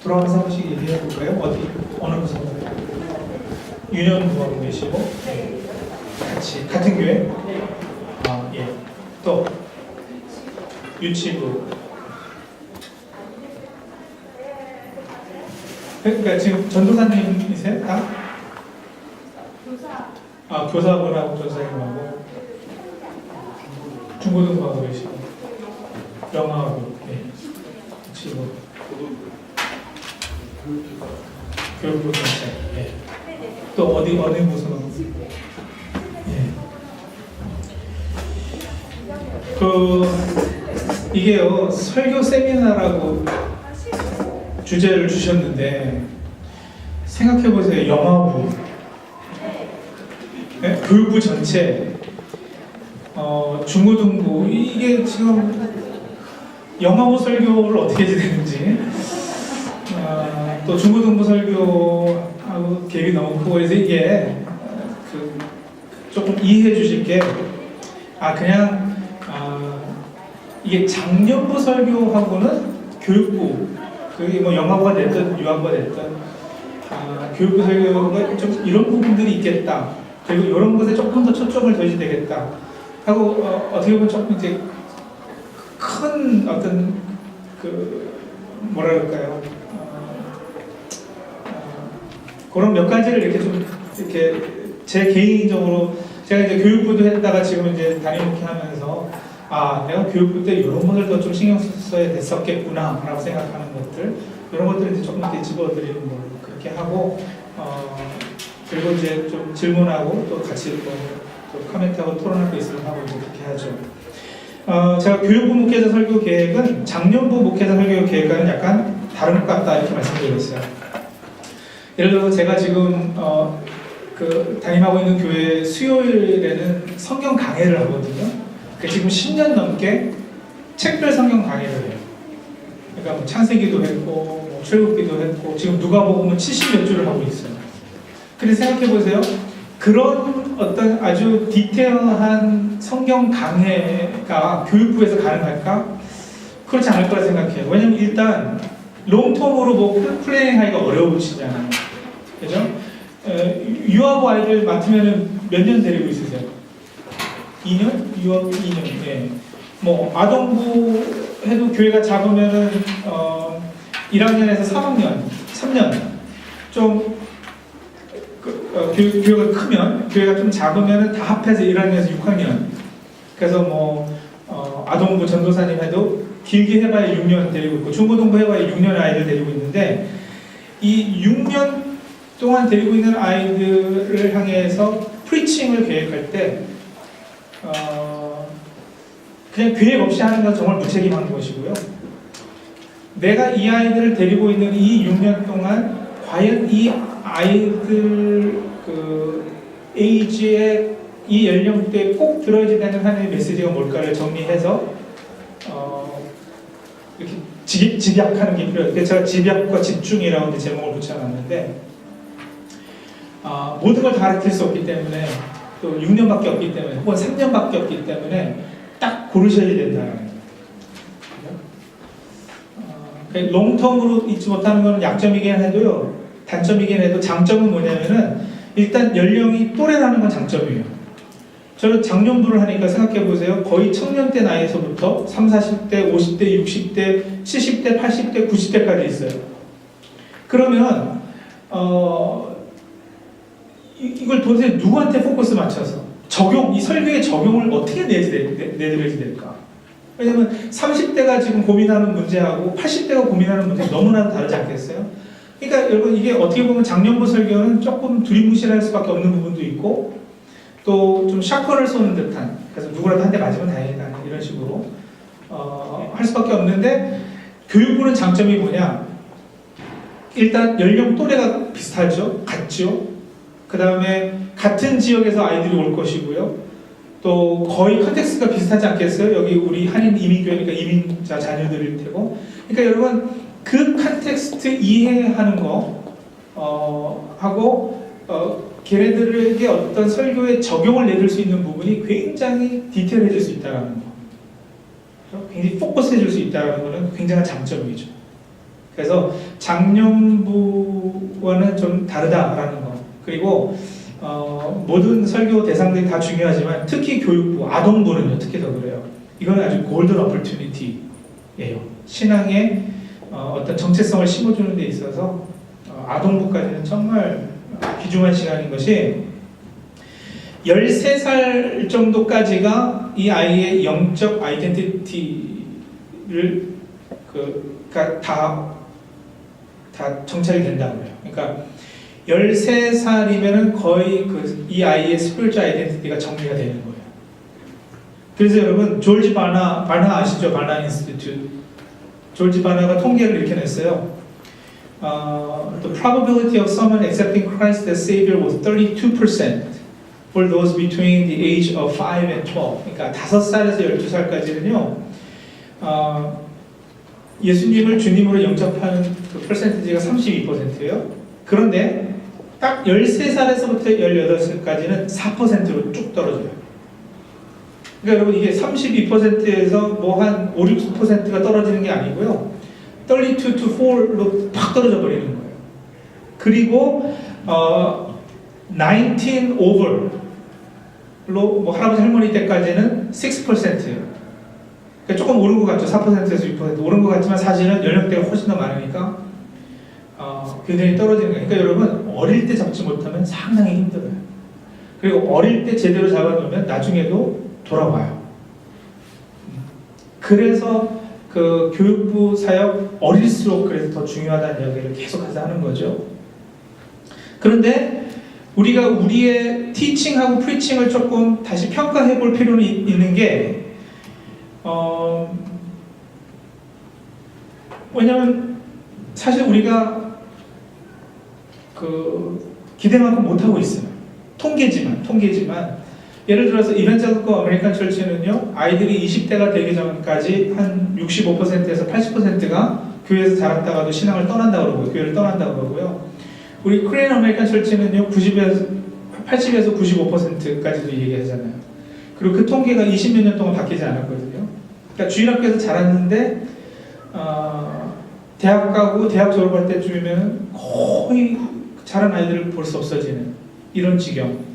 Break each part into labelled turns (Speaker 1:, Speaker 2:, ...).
Speaker 1: 돌아가서 한 번씩 얘기해 볼까요? 어느 부서인가요? 유년부하고 계시고 같이 같은 교회? 아, 예. 또 유치부. 그러니까 지금 전도사님이세요? 다?
Speaker 2: 교사.
Speaker 1: 아, 교사분하고 전사님하고 중고등부하고 계시고 영어하고 예. 유치부. 교육부 전체. 예. 또 어느 부서는? 예. 이게요 설교 세미나라고 주제를 주셨는데 생각해 보세요. 영어부, 네? 교육부 전체, 중고등부 이게 지금 영어부 설교를 어떻게 해야 되는지. 또 중고등부 설교하고 갭이 너무 크고 그래서 이게 조금 이해해 주실 게 그냥 이게 작년부 설교하고는 교육부 그게 뭐 영어부가 됐든 유아부가 됐든 교육부 설교가 좀 이런 부분들이 있겠다 그리고 이런 것에 조금 더 초점을 둬야 되겠다 하고 어떻게 보면 조금 이제 큰 어떤 뭐라 그럴까요? 그런 몇 가지를 이렇게 좀 이렇게 제 개인적으로 제가 이제 교육부도 했다가 지금 이제 담임 목회하면서 내가 교육부 때 이런 것들도 좀 신경 써야 됐었겠구나라고 생각하는 것들 이런 것들을 이제 조금 이렇게 집어드리는 거 그렇게 하고 그리고 이제 좀 질문하고 또 같이 또 코멘트하고 토론할 거 있으면 하고 이제 그렇게 하죠. 제가 교육부 목회자 설교 계획은 작년부 목회자 설교 계획과는 약간 다른 것 같다 이렇게 말씀드렸어요. 예를 들어서 제가 지금 담임하고 있는 교회 수요일에는 성경 강해를 하거든요. 지금 10년 넘게 책별 성경 강해를 해요. 그러니까 뭐 창세기도 했고 뭐 출애굽기도 했고 지금 누가복음은 70몇 주를 하고 있어요. 근데 생각해 보세요. 그런 어떤 아주 디테일한 성경 강해가 교육부에서 가능할까? 그렇지 않을 거라 생각해요. 왜냐면 일단 롱텀으로 뭐 플레이하기가 어려우시잖아요. 그죠? 유아부 아이들 맡으면 몇 년 데리고 있으세요? 2년? 유아부 2년. 네. 뭐 아동부 해도 교회가 작으면은 1학년에서 3학년, 3년. 좀 교회가 크면 교회가 좀 작으면은 다 합해서 1학년에서 6학년. 그래서 뭐 아동부 전도사님 해도 길게 해봐야 6년 데리고 있고 중고등부 해봐야 6년 아이들 데리고 있는데 이 6년 동안 데리고 있는 아이들을 향해서 프리칭을 계획할 때 그냥 계획 없이 하는 건 정말 무책임한 것이고요. 내가 이 아이들을 데리고 있는 이 6년 동안 과연 이 아이들 에이지의 이 연령대에 꼭 들어야 되는 하나의 메시지가 뭘까를 정리해서 이렇게 집약하는 게 필요해요. 그래서 제가 집약과 집중이라고 제목을 붙여놨는데 모든 걸 다 가르칠 수 없기 때문에 또 6년밖에 없기 때문에 혹은 3년밖에 없기 때문에 딱 고르셔야 된다는 거예요. 롱텀으로 잊지 못하는 것은 약점이긴 해도요. 단점이긴 해도 장점은 뭐냐면은 일단 연령이 또래라는 건 장점이에요. 저는 작년부를 하니까 생각해보세요. 거의 청년대 나이에서부터 30, 40대, 50대, 60대, 70대, 80대, 90대까지 있어요. 그러면 이걸 도대체 누구한테 포커스 맞춰서 이 설교의 적용을 어떻게 내드려야 될까? 왜냐면 30대가 지금 고민하는 문제하고 80대가 고민하는 문제 너무나도 다르지 않겠어요? 그러니까 여러분 이게 어떻게 보면 작년부 설교는 조금 두리뭉실할 수밖에 없는 부분도 있고 또 좀 샷건을 쏘는 듯한 그래서 누구라도 한 대 맞으면 다행이다 이런 식으로 할 수밖에 없는데 교육부는 장점이 뭐냐? 일단 연령 또래가 비슷하죠? 같죠? 그 다음에 같은 지역에서 아이들이 올 것이고요. 또 거의 컨텍스트가 비슷하지 않겠어요? 여기 우리 한인 이민교회니까 이민자 자녀들일 테고. 그러니까 여러분 그 컨텍스트 이해하는 거 하고 걔네들에게 어떤 설교에 적용을 내줄 수 있는 부분이 굉장히 디테일해질 수 있다는 거. 굉장히 포커스해줄 수 있다는 거는 굉장한 장점이죠. 그래서 장년부와는 좀 다르다라는 거. 그리고 모든 설교 대상들이 다 중요하지만 특히 교육부, 아동부는요 특히 더 그래요. 이건 아주 골든 어퍼튜니티예요. 신앙의 어떤 정체성을 심어주는 데 있어서 아동부까지는 정말 귀중한 시간인 것이 13살 정도까지가 이 아이의 영적 아이덴티티를 다 정착이 된다고요. 그러니까 13살이면은 거의 이 아이의 스피리추얼 아이덴티티가 정리가 되는 거예요. 그래서 여러분 조지 바나 아시죠? 바나 인스티튜트. 조지 바나가 통계를 이렇게 냈어요. The probability of someone accepting Christ as Savior was 32% for those between the age of 5 and 12. 그러니까 5살에서 12살까지는요. 예수님을 주님으로 영접하는 그 퍼센티지가 32%예요. 그런데 딱 13살에서부터 18살까지는 4%로 쭉 떨어져요. 그러니까 여러분 이게 32%에서 뭐 한 5, 6%가 떨어지는 게 아니고요. 32 to 4로 팍 떨어져 버리는 거예요. 그리고 19 over로 뭐 할아버지 할머니 때까지는 6%예요. 그러니까 조금 오른 것 같죠. 4%에서 6% 오른 것 같지만 사실은 연령대가 훨씬 더 많으니까 굉장히 떨어지는 거예요. 그러니까 여러분 어릴 때 잡지 못하면 상당히 힘들어요. 그리고 어릴 때 제대로 잡아놓으면 나중에도 돌아와요. 그래서 그 교육부 사역 어릴수록 그래서 더 중요하다는 이야기를 계속해서 하는 거죠. 그런데 우리가 우리의 티칭하고 프리칭을 조금 다시 평가해 볼 필요는 있는 게 왜냐하면 사실 우리가 기대만큼 못하고 있어요. 통계지만 예를 들어서 이벤트클 아메리칸 철치는요 아이들이 20대가 되기 전까지 한 65%에서 80%가 교회에서 자랐다가도 신앙을 떠난다고 그러고요. 교회를 떠난다고 그러고요. 우리 코리안 아메리칸 철치는요 80에서 95%까지도 얘기하잖아요. 그리고 그 통계가 20몇 년 동안 바뀌지 않았거든요. 그러니까 주일학교에서 자랐는데 대학 가고 대학 졸업할 때쯤이면 거의 자란 아이들을 볼 수 없어지는 이런 지경.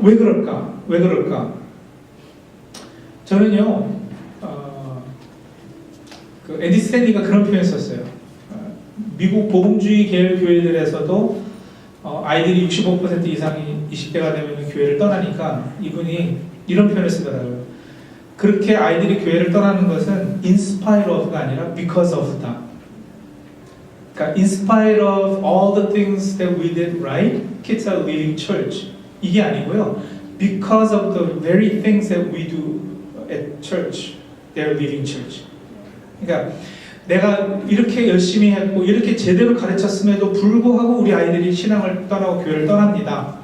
Speaker 1: 왜 그럴까? 저는요, 에디 스탠리가 그런 표현을 썼어요. 미국 복음주의 계열 교회들에서도 아이들이 65% 이상이 20대가 되면 교회를 떠나니까 이분이 이런 표현을 쓰더라고요. 그렇게 아이들이 교회를 떠나는 것은 in spite of가 아니라 because of다. 그러니까 in spite of all the things that we did right, kids are leaving church. 이게 아니고요. Because of the very things that we do at church, they're leaving church. 그러니까 내가 이렇게 열심히 했고 이렇게 제대로 가르쳤음에도 불구하고 우리 아이들이 신앙을 떠나고 교회를 떠납니다.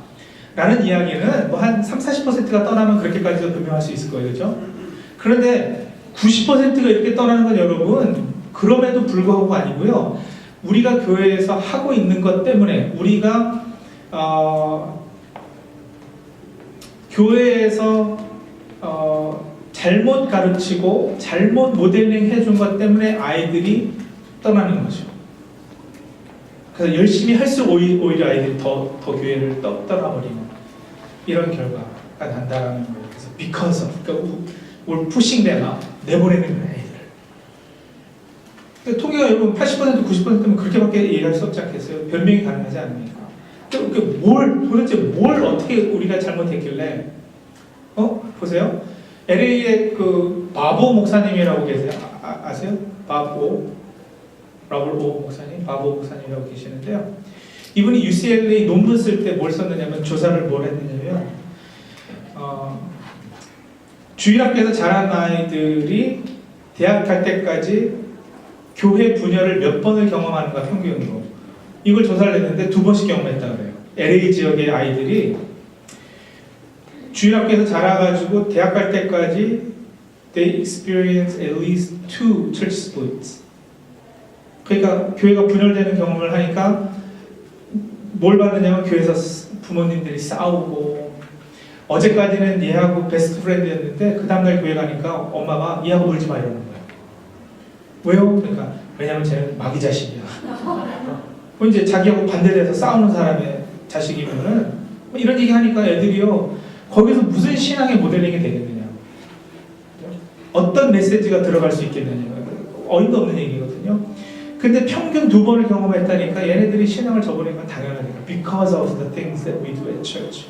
Speaker 1: 라는 이야기는 뭐 한 30-40%가 떠나면 그렇게까지도 분명할 수 있을 거예요. 그렇죠? 그런데 90%가 이렇게 떠나는 건 여러분 그럼에도 불구하고가 아니고요. 우리가 교회에서 하고 있는 것 때문에 우리가 교회에서 잘못 가르치고 잘못 모델링 해준 것 때문에 아이들이 떠나는 거죠. 그래서 열심히 할수록 오히려 아이들이 더 교회를 떠나버리는 이런 결과가 난다라는 거예요. 그래서 because of, 그러니까 뭘 pushing them out, 내보내는 거예요, 아이들을. 통계가 여러분 80% 90%면 그렇게밖에 얘기할 수 없지 않겠어요? 변명이 가능하지 않으니까. 도대체 뭘 어떻게 우리가 잘못했길래? 보세요. LA의 그 바보 목사님이라고 계세요. 아세요? 라벌 오 목사님, 바보 목사님이라고 계시는데요. 이분이 UCLA 논문 쓸 때 뭘 썼느냐면 조사를 뭘 했느냐면 주일학교에서 자란 아이들이 대학 갈 때까지 교회 분열을 몇 번을 경험하는가 평균으로 이걸 조사를 했는데 2번씩 경험했다 그래요. LA 지역의 아이들이 주일학교에서 자라가지고 대학 갈 때까지 they experience at least 2 church splits. 그러니까 교회가 분열되는 경험을 하니까 뭘 받느냐면 교회에서 부모님들이 싸우고 어제까지는 얘하고 베스트 프렌드였는데 그 다음날 교회 가니까 엄마가 얘하고 놀지 마 이러는 거예요. 왜요? 그러니까 왜냐면 쟤는 마귀 자식이야. 이제 자기하고 반대돼서 싸우는 사람의 자식이면은 뭐 이런 얘기 하니까 애들이요 거기서 무슨 신앙의 모델링이 되겠느냐, 어떤 메시지가 들어갈 수 있겠느냐, 어림도 없는 얘기거든요. 근데 평균 2번을 경험했다니까 얘네들이 신앙을 저버리는 건 당연하니까 because of the things that we do at church.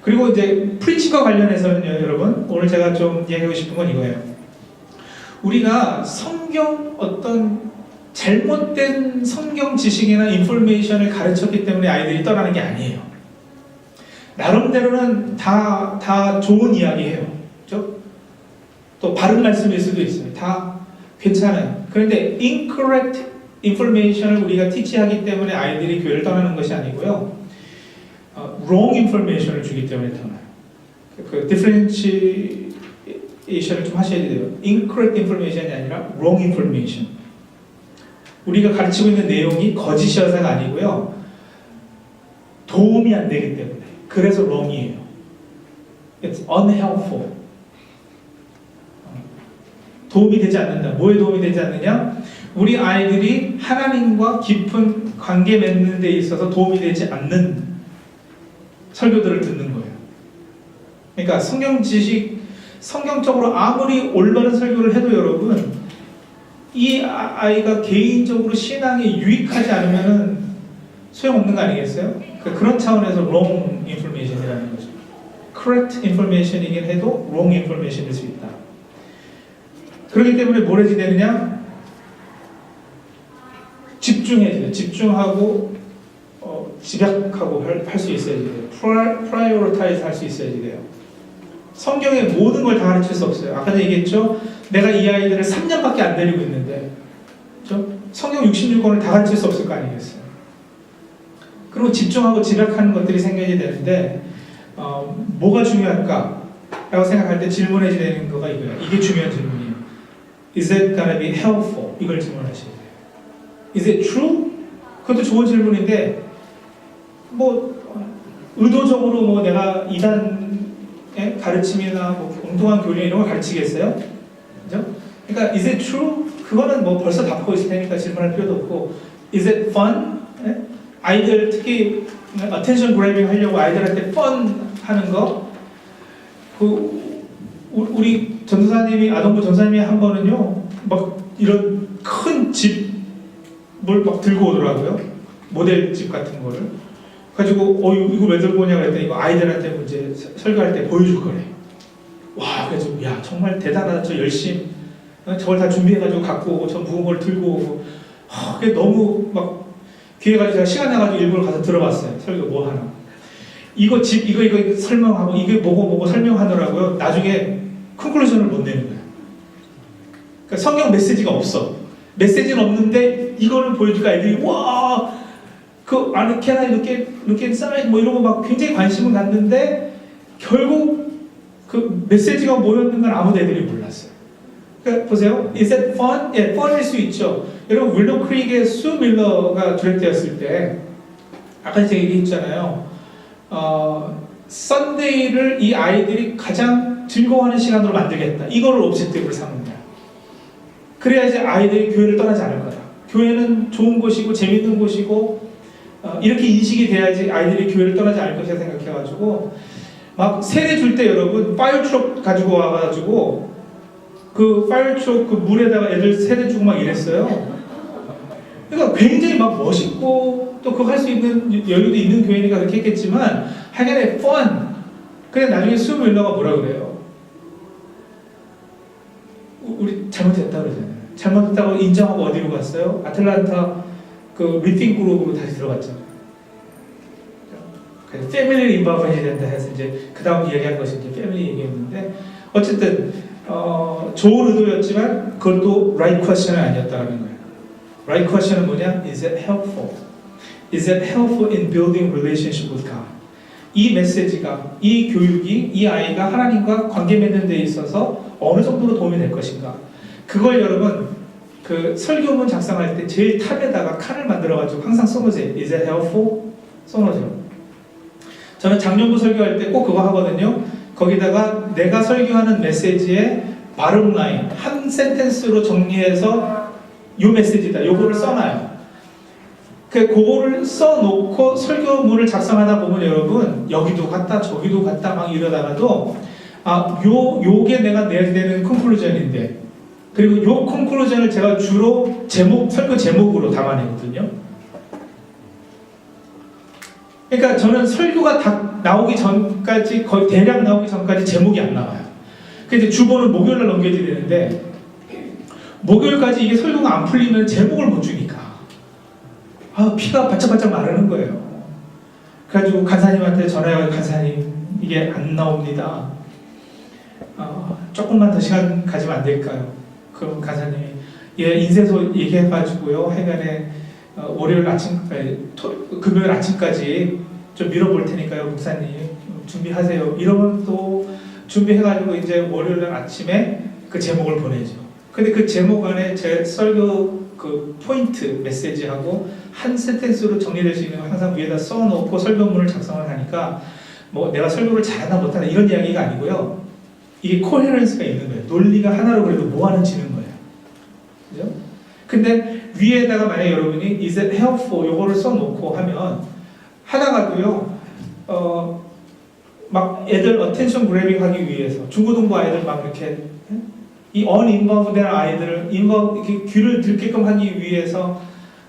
Speaker 1: 그리고 이제 프리치과 관련해서는요, 여러분 오늘 제가 좀 얘기하고 싶은 건 이거예요. 우리가 성경 어떤 잘못된 성경 지식이나 인포메이션을 가르쳤기 때문에 아이들이 떠나는 게 아니에요. 나름대로는 다 좋은 이야기예요. 그렇죠? 또 바른 말씀일 수도 있어요. 다 괜찮아요. 그런데 incorrect information을 우리가 티치하기 때문에 아이들이 교회를 떠나는 것이 아니고요. wrong information을 주기 때문에 떠나요. 그 differentiation을 좀 하셔야 돼요. incorrect information이 아니라 wrong information. 우리가 가르치고 있는 내용이 거짓이어서가 아니고요. 도움이 안 되기 때문에. 그래서 wrong이에요. It's unhelpful. 도움이 되지 않는다. 뭐에 도움이 되지 않느냐? 우리 아이들이 하나님과 깊은 관계 맺는 데 있어서 도움이 되지 않는 설교들을 듣는 거예요. 그러니까 성경 지식, 성경적으로 아무리 올바른 설교를 해도 여러분, 이 아이가 개인적으로 신앙에 유익하지 않으면 소용없는 거 아니겠어요? 그런 차원에서 wrong information이라는 거죠. correct information이긴 해도 wrong information일 수 있다. 그렇기 때문에 뭘 해야 되느냐? 집중해야 돼요. 집중하고 집약하고 할 수 있어야 돼요. prioritize 할 수 있어야 돼요. 성경의 모든 걸 다 가르칠 수 없어요. 아까도 얘기했죠? 내가 이 아이들을 3년밖에 안 데리고 있는데, 그렇죠? 성경 66권을 다 가르칠 수 없을 거 아니겠어요? 그리고 집중하고 집약하는 것들이 생겨야 되는데, 뭐가 중요할까? 라고 생각할 때 질문해야 되는 거가 이거예요. 이게 중요한 질문이에요. Is it gonna be helpful? 이걸 질문하셔야 돼요. Is it true? 그것도 좋은 질문인데, 뭐, 의도적으로 뭐 내가 이단의 가르침이나 뭐 엉뚱한 교리 이런 걸 가르치겠어요? 그죠? 그러니까, is it true? 그거는 뭐 벌써 답하고 있을 테니까 질문할 필요도 없고, is it fun? 네? 아이들 특히 attention grabbing 하려고 아이들한테 fun 하는 거, 우리 전도사님이, 아동부 전도사님이 한 번은요, 막 이런 큰 집을 막 들고 오더라고요. 모델집 같은 거를. 가지고, 이거 왜 들고 오냐고 했더니, 이거 아이들한테 뭐 이제 설교할 때 보여줄 거래. 와, 그래서, 야, 정말 대단하다. 저 열심히, 저걸 다 준비해가지고 갖고 오고, 저 무거운 걸 들고 오고. 그게 너무 막, 기회가지고 제가 시간 나가지고 일부러 가서 들어봤어요. 설교 뭐 하나. 이거 설명하고, 이게 뭐고 설명하느라고요. 나중에 컨클루전을 못 내는 거예요. 그러니까 성경 메시지가 없어. 메시지는 없는데 이거를 보여주니까 애들이 와, 그 안에 can I look inside 뭐 이런 거 막 굉장히 관심을 갖는데 결국 그 메시지가 뭐였는 건 아무도 애들이 몰랐어요. 그러니까 보세요. Is that fun? 예, fun일 수 있죠. 여러분 윌로 크릭의 수 밀러가 디렉트였을 때 아까 제가 얘기했잖아요. 썬데이를 이 아이들이 가장 즐거워하는 시간으로 만들겠다. 이거를 옵젝티브로 삼은 거야. 그래야지 아이들이 교회를 떠나지 않을 거다. 교회는 좋은 곳이고 재밌는 곳이고 이렇게 인식이 돼야지 아이들이 교회를 떠나지 않을 것이라 생각해가지고 막 세례 줄 때 여러분 파이어 트럭 가지고 와가지고 그 파이어 트럭 그 물에다가 애들 세례 주고 막 이랬어요. 그러니까 굉장히 막 멋있고 또 그거 할 수 있는 여유도 있는 교회니까 그렇게 했겠지만 하여간에 fun. 그래 나중에 수 밀러가 뭐라 그래요? 우리 잘못했다 그러잖아요. 잘못했다고 인정하고 어디로 갔어요? 아틀란타 그 리팅 그룹으로 다시 들어갔잖아요. 그래서 패밀리를 인바브 해야 된다 해서 이제 그 다음 이야기한 것이 이제 패밀리 얘기했는데 어쨌든 좋은 의도였지만 그것도 right question은 아니었다는 거예요. Right question은 뭐냐? Is it helpful? Is it helpful in building relationship with God? 이 메시지가, 이 교육이 이 아이가 하나님과 관계 맺는 데 있어서 어느 정도로 도움이 될 것인가? 그걸 여러분 그 설교문 작성할 때 제일 탑에다가 칸을 만들어가지고 항상 써놓으세요. Is it helpful? 써놓으세요. 저는 작년부 설교할 때 꼭 그거 하거든요. 거기다가 내가 설교하는 메시지의 바름 라인 한 센텐스로 정리해서 요 메시지다. 요거를 써놔요. 그거를 써놓고 설교문을 작성하다 보면 여러분 여기도 갔다 저기도 갔다 막 이러다가도 요게 내가 내야 되는 컨클루전인데 그리고 요 컨클루전을 제가 주로 설교 제목으로 담아내거든요. 그러니까 저는 설교가 다 나오기 전까지 거의 대략 나오기 전까지 제목이 안 나와요. 근데 주보는 목요일날 넘겨야 되는데 목요일까지 이게 설교가 안 풀리면 제목을 못 주니까 피가 바짝바짝 마르는 거예요. 그래가지고 간사님한테 전화해서 간사님 이게 안 나옵니다. 조금만 더 시간 가지면 안 될까요? 그럼 간사님이 인쇄소 얘기해가지고요 하여간에 월요일 아침 금요일 아침까지 좀 밀어볼 테니까요 목사님 준비하세요. 이러면 또 준비해가지고 이제 월요일 아침에 그 제목을 보내죠. 근데 그 제목 안에 제 설교 그 포인트 메시지하고 한 센텐스로 정리될 수 있는 거 항상 위에다 써놓고 설교문을 작성을 하니까 뭐 내가 설교를 잘하나 못하나 이런 이야기가 아니고요. 이게 코헤런스가 있는 거예요. 논리가 하나로 그래도 모아놓지는 거예요. 그죠? 근데 위에다가 만약에 여러분이 is it helpful 요거를 써놓고 하면 하다가도요 막 애들 attention grabbing 하기 위해서 중고등부 아이들 막 이렇게 이 uninvolved된 아이들을 이렇게 귀를 들게끔 하기 위해서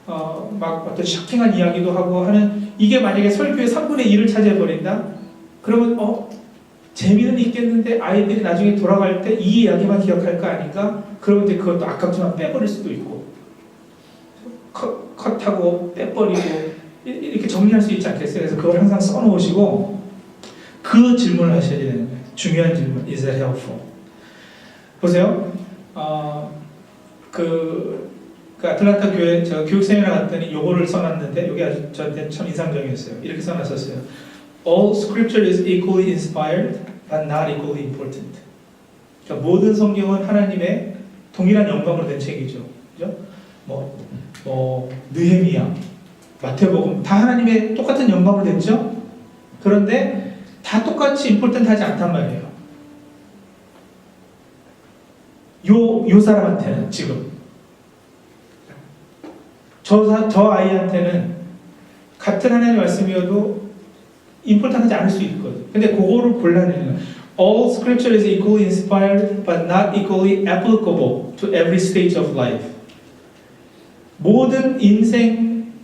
Speaker 1: 막 어떤 쇼킹한 이야기도 하고 하는 이게 만약에 설교의 3분의 1을 차지해버린다? 그러면 재미는 있겠는데 아이들이 나중에 돌아갈 때 이 이야기만 기억할 거 아닌가? 그러면 이제 그것도 아깝지만 빼버릴 수도 있고 컷하고 빼버리고 이렇게 정리할 수 있지 않겠어요? 그래서 그걸 항상 써놓으시고 그 질문을 하셔야 되는 거예요. 중요한 질문. Is that helpful? 보세요. 그 아틀란타 교회 제가 교육 세미나 갔더니 요거를 써놨는데 이게 아주 저한테 참 인상적이었어요. 이렇게 써놨었어요. All scripture is equally inspired but not equally important. 그러니까 모든 성경은 하나님의 동일한 영광으로 된 책이죠. 그죠? 느헤미야, 마태복음 다 하나님의 똑같은 영광으로 됐죠? 그런데 다 똑같이 임포턴트하지 않단 말이에요. 요 사람한테는 지금 저 아이한테는 같은 하나님의 말씀이어도 임포턴트하지 않을 수 있거든. 근데 그거를 골라내는 거예요. All scripture is equally inspired but not equally applicable to every stage of life. 모든 인생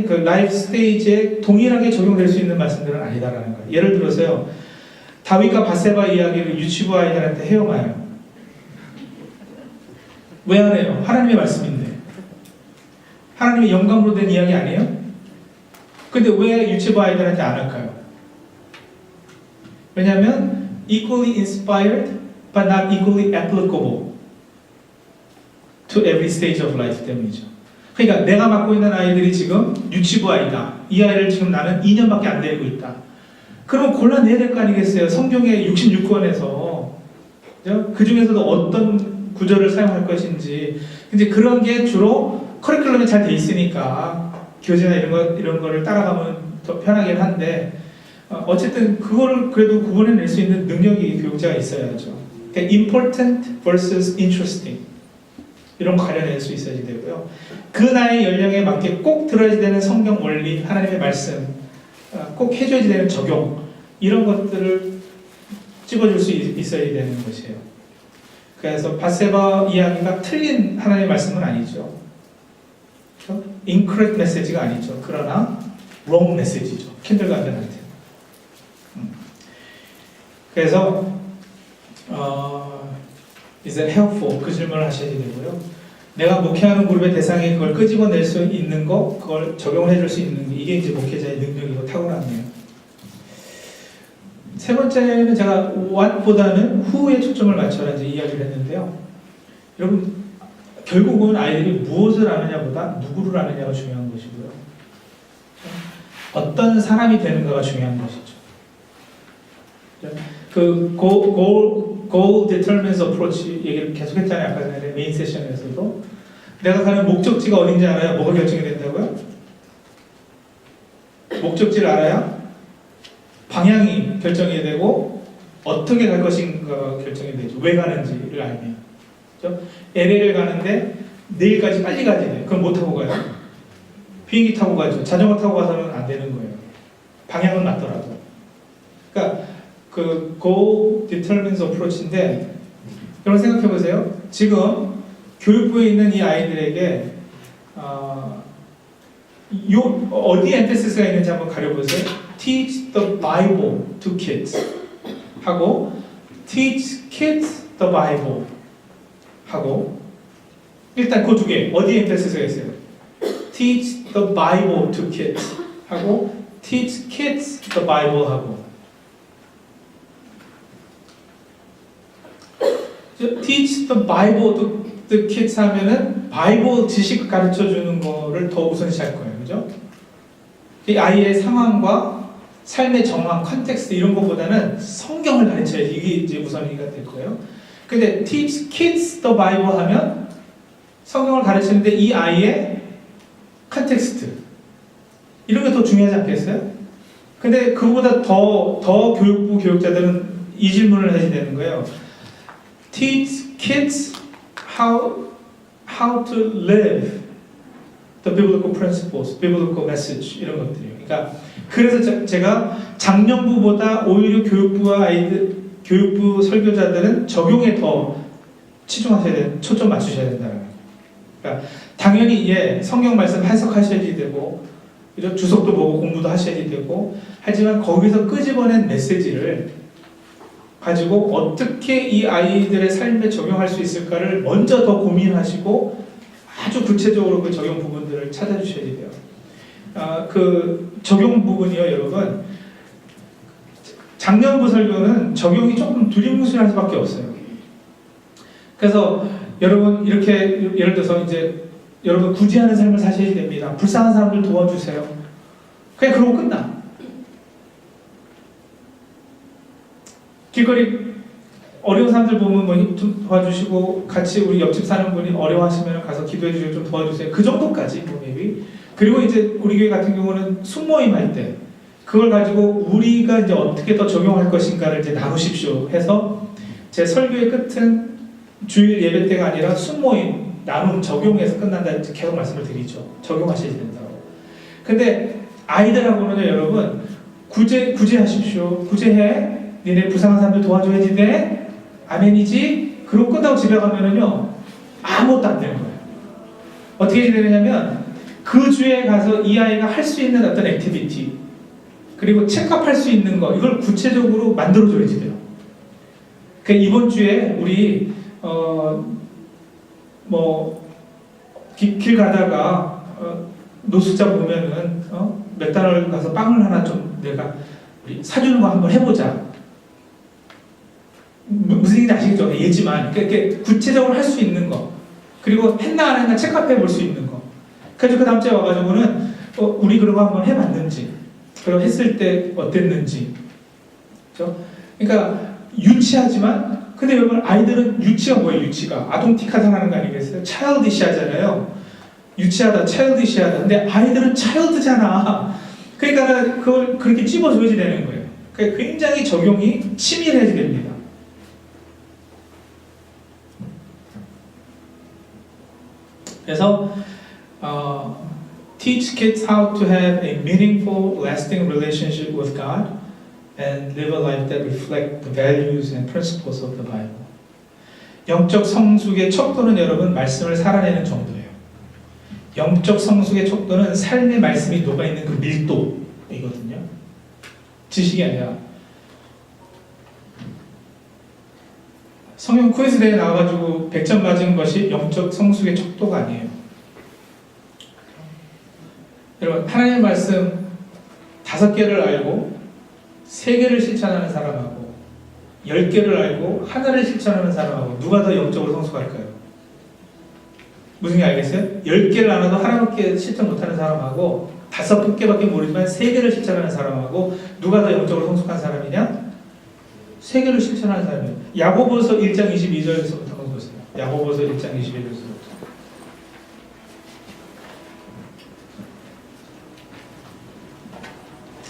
Speaker 1: 그 라이프 스테이지에 동일하게 적용될 수 있는 말씀들은 아니다라는 거예요. 예를 들어서요. 다윗과 바세바 이야기를 유치부 아이들한테 해요 마요? 왜 안 해요? 하나님의 말씀인데. 하나님의 영감으로 된 이야기 아니에요? 근데 왜 유치부 아이들한테 안 할까요? 왜냐하면 equally inspired but not equally applicable to every stage of life 때문이죠. 그러니까 내가 맡고 있는 아이들이 지금 유치부 아이다. 이 아이를 지금 나는 2년밖에 안 데리고 있다. 그럼 골라내야 될 거 아니겠어요? 성경의 66권에서 그 중에서도 어떤 구절을 사용할 것인지. 근데 그런 게 주로 커리큘럼이 잘 돼 있으니까 교재나 이런 거를 따라가면 더 편하긴 한데 어쨌든 그거를 그래도 구분해낼 수 있는 능력이 교육자가 있어야죠. 그러니까 important versus interesting 이런 거 가려낼 수 있어야 되고요. 그 나이 연령에 맞게 꼭 들어야 되는 성경 원리, 하나님의 말씀, 꼭 해줘야 되는 적용 이런 것들을 찝어줄 수 있어야 되는 것이에요. 그래서 바세바 이야기가 틀린 하나님의 말씀은 아니죠. incorrect 메시지가 아니죠. 그러나 wrong 메시지죠. 킨들가든한테. 그래서 is that helpful? 그 질문을 하셔야 되고요. 내가 목회하는 그룹의 대상에 그걸 끄집어낼 수 있는 거, 그걸 적용을 해줄 수 있는 게 이게 이제 목회자의 능력이고 타고났네요. 세 번째는 제가 what보다는 who에 초점을 맞춰라 이제 이야기를 했는데요. 여러분 결국은 아이들이 무엇을 아느냐보다 누구를 아느냐가 중요한 것이고요. 어떤 사람이 되는가가 중요한 것이죠. 그 goal determines approach 얘기를 계속했잖아요. 아까 전에 메인 세션에서도. 내가 가는 목적지가 어딘지 알아야 뭐가 결정이 된다고요? 목적지를 알아야 방향이 결정이 되고 어떻게 갈 것인가 결정이 되죠. 왜 가는지를 알면. 그렇죠? LA를 가는데 내일까지 빨리 가야 돼요. 그럼 뭐 타고 가요? 비행기 타고 가죠. 자전거 타고 가서는 안 되는 거예요. 방향은 맞더라도. 그러니까 그 goal determines approach인데 여러분 생각해 보세요. 지금 교육부에 있는 이 아이들에게 어디에 emphasis 있는지 한번 가려보세요. Teach the Bible to kids 하고 Teach kids the Bible 하고 일단 그 두 개 어디에 emphasis 있어요? Teach the Bible to kids 하고 Teach kids the Bible 하고 Teach the Bible to the kids 하면은 바이블 지식 가르쳐 주는 거를 더 우선시할 거예요. 그죠? 이 아이의 상황과 삶의 정황, 컨텍스트 이런 것보다는 성경을 가르쳐야지 이게 이제 우선이가 될 거예요. 근데 teach kids the Bible 하면 성경을 가르치는데 이 아이의 컨텍스트 이런 게 더 중요하지 않겠어요? 근데 그보다 더 교육부 교육자들은 이 질문을 해야 되는 거예요. Teach kids how to live the biblical principles, biblical message 이런 것들이요. 그러니까 그래서 제가 작년부보다 오히려 교육부와 교육부 설교자들은 적용에 더 치중하셔야 되는, 초점 맞추셔야 된다는 거예요. 그러니까 당연히 성경 말씀 해석하셔야지 되고 주석도 보고 공부도 하셔야지 되고 하지만 거기서 끄집어낸 메시지를 가지고 어떻게 이 아이들의 삶에 적용할 수 있을까를 먼저 더 고민하시고 아주 구체적으로 그 적용 부분들을 찾아주셔야 돼요. 그 적용 부분이요, 여러분. 작년부 설교는 적용이 조금 두리뭉실할 수밖에 없어요. 그래서 여러분 이렇게 예를 들어서 이제 여러분 구제하는 삶을 사셔야 됩니다. 불쌍한 사람들 도와주세요. 그냥 그러고 끝나. 길거리 어려운 사람들 보면 뭐 좀 도와주시고 같이 우리 옆집 사는 분이 어려워하시면 가서 기도해 주시고 좀 도와주세요. 그 정도까지 뭐 maybe. 그리고 이제 우리 교회 같은 경우는 숙모임 할 때 그걸 가지고 우리가 이제 어떻게 더 적용할 것인가를 이제 나누십시오 해서 제 설교의 끝은 주일 예배 때가 아니라 숙모임 나눔 적용해서 끝난다 계속 말씀을 드리죠. 적용하셔야 된다고. 근데 아이들하고는요, 여러분 구제하십시오. 구제해. 니네 불쌍한 사람들 도와줘야지 돼. 아멘이지. 그러고 끝나고 집에 가면은요 아무것도 안 되는 거예요. 어떻게 되느냐면 그 주에 가서 이 아이가 할 수 있는 어떤 액티비티 그리고 체크할 수 있는 거 이걸 구체적으로 만들어줘야지 돼요. 그러니까 이번 주에 우리 길 가다가 노숙자 보면은 맥도날드 가서 빵을 하나 좀 내가 우리 사주는 거 한번 해보자. 무슨 얘기인지 아시겠죠? 예지만 이렇게 구체적으로 할 수 있는 거 그리고 했나 안 했나 체크해 볼 수 있는 거. 그래서 그 다음 주에 와가지고는 우리 그런 거 한번 해봤는지 그리고 했을 때 어땠는지. 그렇죠? 그러니까 유치하지만 근데 여러분 아이들은 유치가 뭐예요? 유치가 아동틱하다는 거 아니겠어요? 차일디시하잖아요. 유치하다, 차일디시하다. 근데 아이들은 차일드잖아. 그러니까 그걸 그렇게 찝어줘야지 되는 거예요. 그러니까 굉장히 적용이 치밀해야지 됩니다. 그래서 teach kids how to have a meaningful, lasting relationship with God and live a life that reflect the values and principles of the Bible. 영적 성숙의 척도는 여러분 말씀을 살아내는 정도예요. 영적 성숙의 척도는 삶의 말씀이 녹아있는 그 밀도이거든요. 지식이 아니라. 성경 퀴즈 대회에 나와가지고 100점 맞은 것이 영적 성숙의 척도가 아니에요. 여러분 하나님의 말씀 5개를 알고 3개를 실천하는 사람하고 10개를 알고 하나를 실천하는 사람하고 누가 더 영적으로 성숙할까요? 무슨 게 알겠어요? 10개를 알아도 하나밖에 실천 못하는 사람하고 5개밖에 모르지만 3개를 실천하는 사람하고 누가 더 영적으로 성숙한 사람이냐? 3개를 실천하는 사람이에요. 야고보서 1장 22절에서부터 한번 보세요. 야고보서 1장 22절에서부터.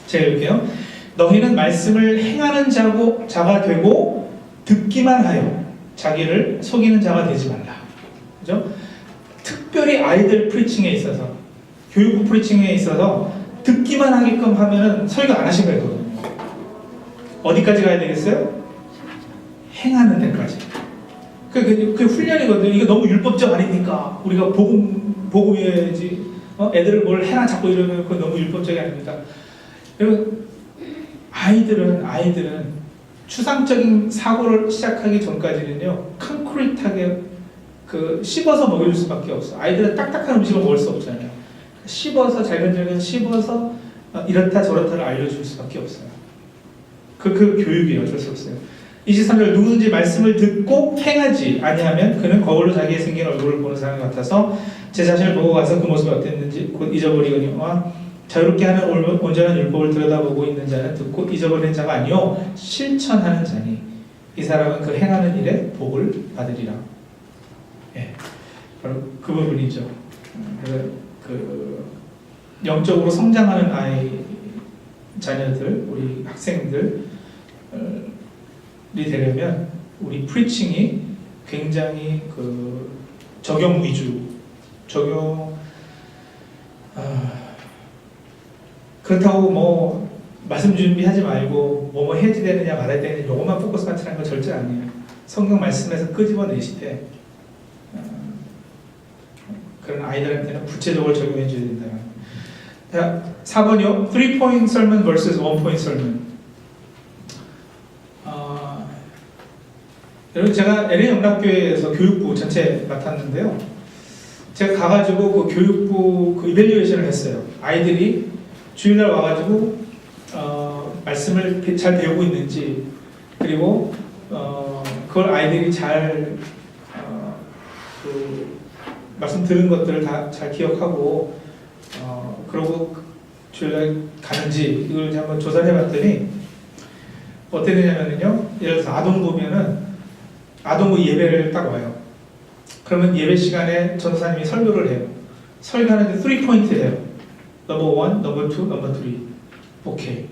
Speaker 1: 제가 읽을게요. 너희는 말씀을 행하는 자가 되고 듣기만 하여 자기를 속이는 자가 되지 말라. 그죠? 특별히 아이들 프리칭에 있어서, 교육부 프리칭에 있어서 듣기만 하게끔 하면은 설교 안 하신 거예요. 어디까지 가야 되겠어요? 행하는 데까지. 그 훈련이거든요. 이거 너무 율법적 아닙니까? 우리가 복음이어야지. 애들을 뭘 해라 자꾸 이러면 그거 너무 율법적이 아닙니까? 여러분, 아이들은 추상적인 사고를 시작하기 전까지는요, concrete하게 씹어서 먹여줄 수밖에 없어. 아이들은 딱딱한 음식을 먹을 수 없잖아요. 씹어서 잘근잘근 씹어서 이렇다 저렇다를 알려줄 수밖에 없어요. 그 교육이에요. 어쩔 수 없어요. 23절 누구든지 말씀을 듣고 행하지 아니하면 그는 거울로 자기의 생긴 얼굴을 보는 사람 같아서 제 자신을 보고 가서 그 모습이 어땠는지 곧 잊어버리거니와 자유롭게 하는 온전한 율법을 들여다보고 있는 자는 듣고 잊어버리는 자가 아니요 실천하는 자니 이 사람은 그 행하는 일에 복을 받으리라. 예, 바로 그 부분이죠. 영적으로 성장하는 자녀들, 우리 학생들이 되려면 우리 프리칭이 굉장히 적용 위주, 그렇다고 뭐 말씀 준비하지 말고 뭐 해야지 되느냐 말아야 되느냐 요것만 포커스 맞추는 건 절대 아니에요. 성경 말씀에서 끄집어내시되 그런 아이들한테는 구체적으로 적용해 줘야 된다. 자, 4번이요. 3-point sermon vs 1-point sermon. 여러분 제가 LA 영락교회에서 교육부 전체 맡았는데요. 제가 가가지고 그 교육부 이밸류에이션을 했어요. 아이들이 주일날 와가지고 말씀을 잘 배우고 있는지 그리고 그걸 아이들이 잘 말씀 들은 것들을 다 잘 기억하고 그러고 주일날 가는지 이걸 한번 조사를 해봤더니 어떻게 되냐면요. 예를 들어서 아동부 예배를 딱 와요. 그러면 예배 시간에 전도사님이 설교를 해요. 설교하는데 3포인트 해요. 넘버 1, 넘버 2, 넘버 3. 오케이.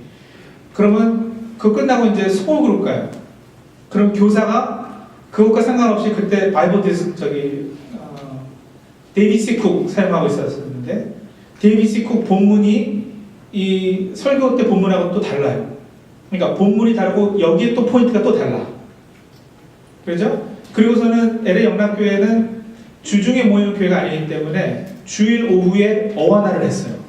Speaker 1: 그러면 그거 끝나고 이제 스몰 그룹 가요. 그럼 교사가 그것과 상관없이 그때 바이블 데이비드 C. 쿡 사용하고 있었는데 데이비드 C. 쿡 본문이 이 설교 때 본문하고 또 달라요. 그러니까 본문이 다르고 여기에 또 포인트가 또 달라. 그렇죠? 그리고서는 LA 영락교회는 주중에 모이는 교회가 아니기 때문에 주일 오후에 어와나를 했어요.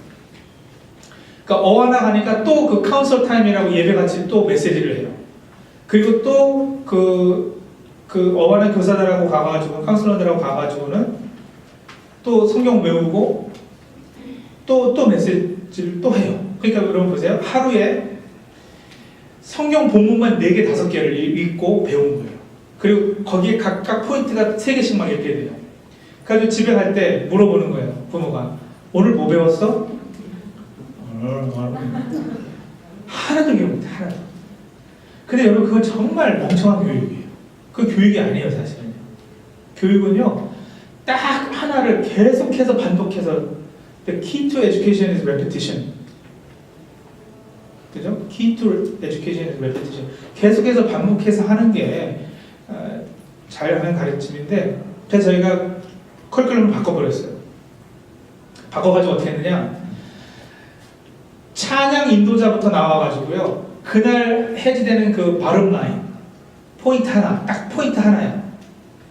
Speaker 1: 그러니까 어와나 가니까 또 그 카운슬 타임이라고 예배같이 또 메시지를 해요. 그리고 또 그 어와나 교사들하고 가가지고 카운슬러들하고 가가지고는 또 성경 외우고 또 메시지를 또 해요. 그러니까 여러분 보세요. 하루에 성경 본문만 4개, 5개를 읽고 배운 거예요. 그리고 거기에 각각 포인트가 3개씩만 이렇게 돼요. 그래서 집에 갈 때 물어보는 거예요. 부모가 오늘 뭐 배웠어? 하나도 기억 못해. 하나도. 근데 여러분 그건 정말 멍청한 교육이에요. 그 교육이 아니에요. 사실은요. 교육은요 딱 하나를 계속해서 반복해서 The key to education is repetition. 그죠? Key to education is repetition. 계속해서 반복해서 하는 게 잘하는 가르침인데 그래서 저희가 커리큘럼을 바꿔버렸어요. 바꿔가지고 어떻게 했느냐, 찬양 인도자부터 나와가지고요 그날 해지되는 그 발음 라인 포인트 하나, 딱 포인트 하나야.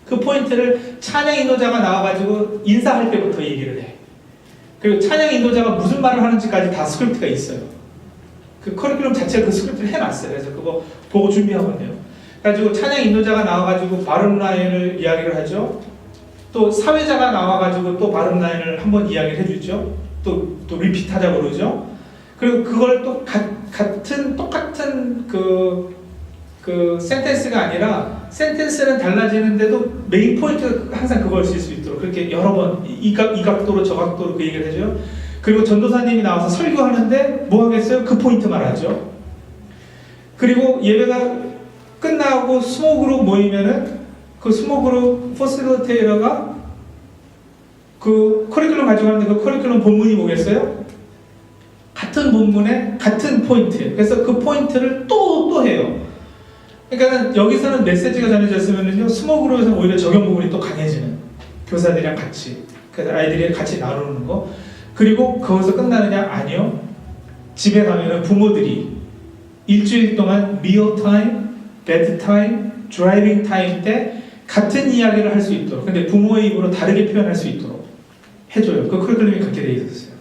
Speaker 1: 그 포인트를 찬양 인도자가 나와가지고 인사할 때부터 얘기를 해. 그리고 찬양 인도자가 무슨 말을 하는지까지 다 스크립트가 있어요. 그 커리큘럼 자체가 그 스크립트를 해놨어요. 그래서 그거 보고 준비하면 돼요. 그래가지고 찬양 인도자가 나와가지고 발음 라인을 이야기를 하죠. 또 사회자가 나와가지고 또 발음 라인을 한번 이야기를 해주죠. 또 리피트하자고 그러죠. 그리고 그걸 또 똑같은 그 센텐스가 아니라 센텐스는 달라지는데도 메인 포인트가 항상 그걸 쓸 수 있도록 그렇게 여러 번 이 각도로 저 각도로 그 얘기를 해줘요. 그리고 전도사님이 나와서 설교하는데 뭐 하겠어요? 그 포인트 말하죠. 그리고 예배가 끝나고 스모그룹 모이면은 그 스모그룹 포실리테이터가 그 커리큘럼 가지고 가는데 그 커리큘럼 본문이 뭐겠어요? 같은 같은 본문에 같은 포인트. 그래서 그 포인트를 또 해요. 그러니까 여기서는 메시지가 전해졌으면요, 스몰 그룹에서는 오히려 적용 부분이 또 강해지는, 교사들이랑 같이, 그래서 아이들이 같이 나누는 거. 그리고 거기서 끝나느냐? 아니요. 집에 가면은 부모들이 일주일 동안 미어 타임, 베드 타임, 드라이빙 타임 때 같은 이야기를 할 수 있도록, 근데 부모의 입으로 다르게 표현할 수 있도록 해줘요. 그 커리큘럼이 그렇게 돼 있었어요.